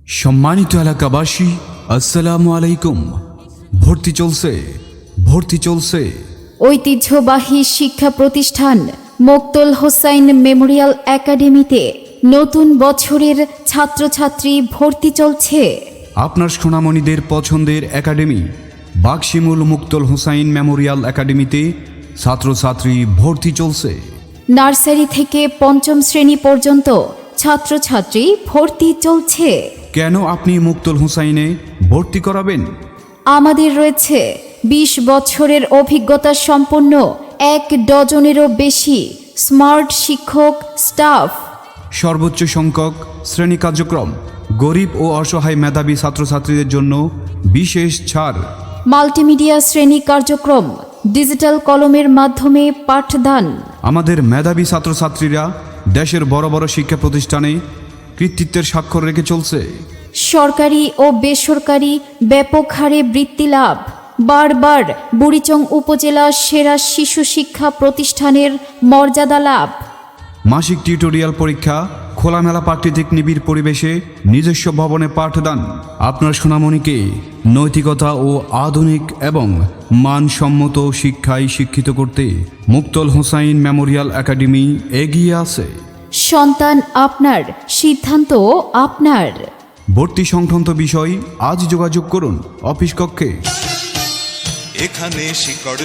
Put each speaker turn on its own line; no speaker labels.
সম্মানিত এলাকাবাসী, আসসালামু আলাইকুম। ভর্তি চলছে।
ঐতিহ্যবাহী শিক্ষা প্রতিষ্ঠান মোক্তল হোসাইন মেমোরিয়াল একাডেমিতে নতুন বছরের ছাত্রছাত্রী ভর্তি চলছে।
আপনার সোনামণিদের পছন্দের একাডেমি বাকশিমুল মুক্তল হোসাইন মেমোরিয়াল একাডেমিতে ছাত্রছাত্রী ভর্তি চলছে।
নার্সারি থেকে পঞ্চম শ্রেণী পর্যন্ত ছাত্রছাত্রী ভর্তি চলছে।
কেন আপনি মুক্তল হোসাইনে ভর্তি করাবেন?
আমাদের রয়েছে 20 বছরের অভিজ্ঞতা সম্পন্ন 1 ডজনেরও বেশি স্মার্ট শিক্ষক স্টাফ,
সর্বোচ্চ সংখ্যক শ্রেণী কার্যক্রম, গরিব ও অসহায় মেধাবী ছাত্রছাত্রীদের জন্য বিশেষ ছাড়,
মাল্টিমিডিয়া শ্রেণী কার্যক্রম, ডিজিটাল কলমের মাধ্যমে পাঠদান।
আমাদের মেধাবী ছাত্রছাত্রীরা দেশের বড় বড় শিক্ষা প্রতিষ্ঠানে কৃতিত্বের স্বাক্ষর রেখে চলছে।
সরকারি ও বেসরকারি ব্যাপক হারে বৃত্তি লাভ, বারবার বুড়িচং উপজেলা সেরা শিশু শিক্ষা প্রতিষ্ঠানের মর্যাদা লাভ,
মাসিক টিউটোরিয়াল পরীক্ষা, খোলামেলা প্রাকৃতিক নিবিড় পরিবেশে নিজস্ব ভবনে পাঠদান। আপনার সোনামণিকে নৈতিকতা ও আধুনিক এবং মানসম্মত শিক্ষায় শিক্ষিত করতে মুক্তল হোসাইন মেমোরিয়াল একাডেমি এগিয়ে আছে।
সন্তান আপনার, সিদ্ধান্ত আপনার।
ভর্তি সংক্রান্ত বিষয় আজ যোগাযোগ করুন অফিস কক্ষে।
এখানে শিকড়